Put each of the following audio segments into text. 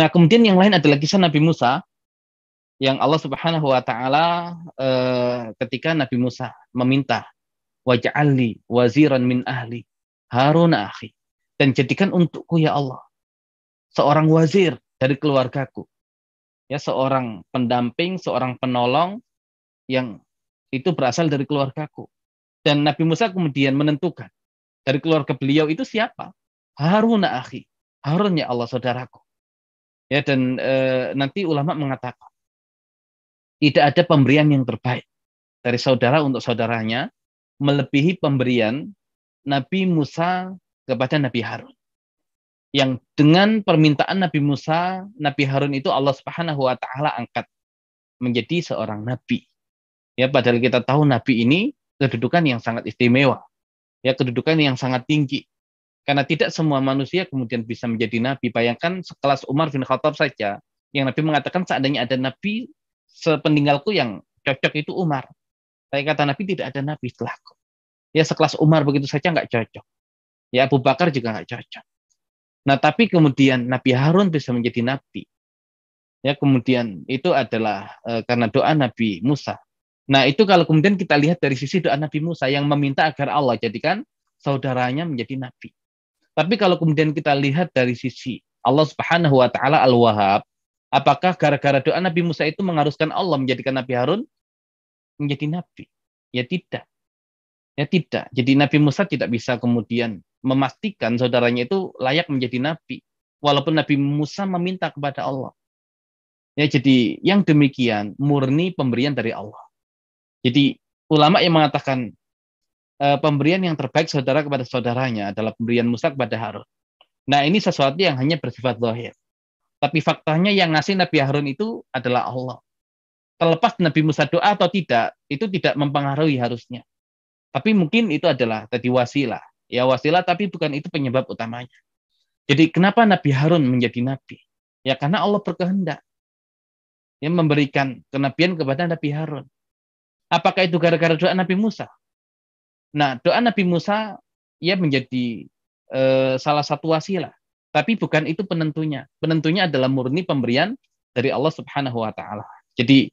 Nah, kemudian yang lain adalah kisah Nabi Musa yang Allah Subhanahu wa taala ketika Nabi Musa meminta waj'alli waziran min ahli Harun akhi, dan jadikan untukku ya Allah seorang wazir dari keluargaku, ya, seorang pendamping, seorang penolong yang itu berasal dari keluargaku. Dan Nabi Musa kemudian menentukan dari keluarga beliau itu siapa? Harun akhi, Harun ya Allah saudaraku. Ya, dan nanti ulama mengatakan tidak ada pemberian yang terbaik dari saudara untuk saudaranya melebihi pemberian Nabi Musa kepada Nabi Harun. Yang dengan permintaan Nabi Musa, Nabi Harun itu Allah Subhanahu wa taala angkat menjadi seorang nabi. Ya, padahal kita tahu nabi ini kedudukan yang sangat istimewa. Ya, kedudukan yang sangat tinggi. Karena tidak semua manusia kemudian bisa menjadi nabi. Bayangkan sekelas Umar bin Khattab saja, yang Nabi mengatakan seandainya ada nabi sepeninggalku yang cocok itu Umar. Tapi kata Nabi tidak ada nabi setelahku. Ya, sekelas Umar begitu saja nggak cocok. Ya, Abu Bakar juga nggak cocok. Nah, tapi kemudian Nabi Harun bisa menjadi nabi. Ya, kemudian itu adalah karena doa Nabi Musa. Nah, itu kalau kemudian kita lihat dari sisi doa Nabi Musa yang meminta agar Allah jadikan saudaranya menjadi nabi. Tapi kalau kemudian kita lihat dari sisi Allah Subhanahu wa taala Al-Wahhab, apakah gara-gara doa Nabi Musa itu mengharuskan Allah menjadikan Nabi Harun menjadi nabi? Ya tidak. Ya tidak. Jadi Nabi Musa tidak bisa kemudian memastikan saudaranya itu layak menjadi nabi, walaupun Nabi Musa meminta kepada Allah. Ya, jadi yang demikian murni pemberian dari Allah. Jadi ulama yang mengatakan pemberian yang terbaik saudara kepada saudaranya adalah pemberian Musa kepada Harun. Nah, ini sesuatu yang hanya bersifat zahir. Tapi faktanya yang ngasih Nabi Harun itu adalah Allah. Terlepas Nabi Musa doa atau tidak, itu tidak mempengaruhi harusnya. Tapi mungkin itu adalah tadi wasilah. Ya, wasilah, tapi bukan itu penyebab utamanya. Jadi kenapa Nabi Harun menjadi nabi? Ya karena Allah berkehendak yang memberikan kenabian kepada Nabi Harun. Apakah itu gara-gara doa Nabi Musa? Nah, doa Nabi Musa ya menjadi salah satu wasilah. Tapi bukan itu penentunya. Penentunya adalah murni pemberian dari Allah Subhanahu wa taala. Jadi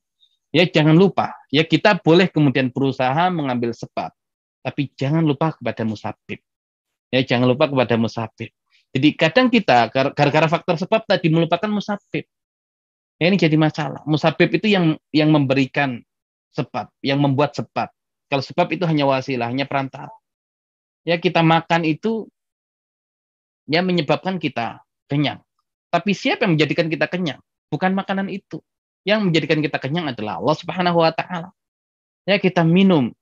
ya jangan lupa, ya kita boleh kemudian berusaha mengambil sebab, tapi jangan lupa kepada musabib. Ya jangan lupa kepada musabib. Jadi kadang kita gara-gara faktor sebab tadi melupakan musabib. Ya, ini jadi masalah. Musabib itu yang memberikan sebab, yang membuat sebab. Kalau sebab itu hanya wasilah, hanya perantara. Ya kita makan itu ya menyebabkan kita kenyang. Tapi siapa yang menjadikan kita kenyang? Bukan makanan itu. Yang menjadikan kita kenyang adalah Allah Subhanahu wa taala. Ya kita minum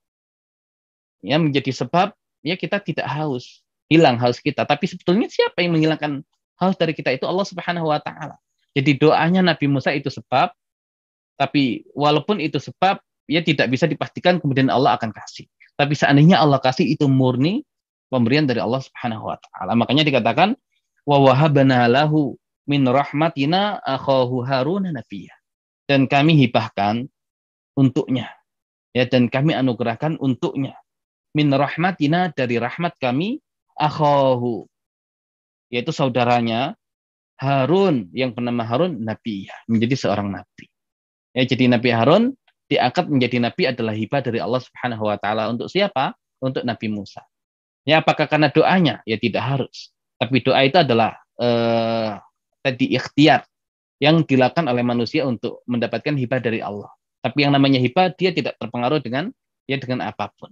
ya menjadi sebab ya kita tidak haus, hilang haus kita. Tapi sebetulnya siapa yang menghilangkan haus dari kita? Itu Allah Subhanahu wa taala. Jadi doanya Nabi Musa itu sebab, tapi walaupun itu sebab ya tidak bisa dipastikan kemudian Allah akan kasih. Tapi seandainya Allah kasih itu murni pemberian dari Allah Subhanahu wa taala. Makanya dikatakan wa wahabna lahu min rahmatina akhahu Harun nabiyya. Dan kami hibahkan untuknya, ya, dan kami anugerahkan untuknya min rahmatina, dari rahmat kami, akhahu, yaitu saudaranya Harun yang bernama Harun nabiyya, menjadi seorang nabi. Ya, jadi Nabi Harun diangkat menjadi nabi adalah hibah dari Allah Subhanahu wa taala untuk siapa? Untuk Nabi Musa. Ya, apakah karena doanya? Ya tidak harus. Tapi doa itu adalah tadi ikhtiar yang dilakukan oleh manusia untuk mendapatkan hibah dari Allah. Tapi yang namanya hibah dia tidak terpengaruh dengan apapun.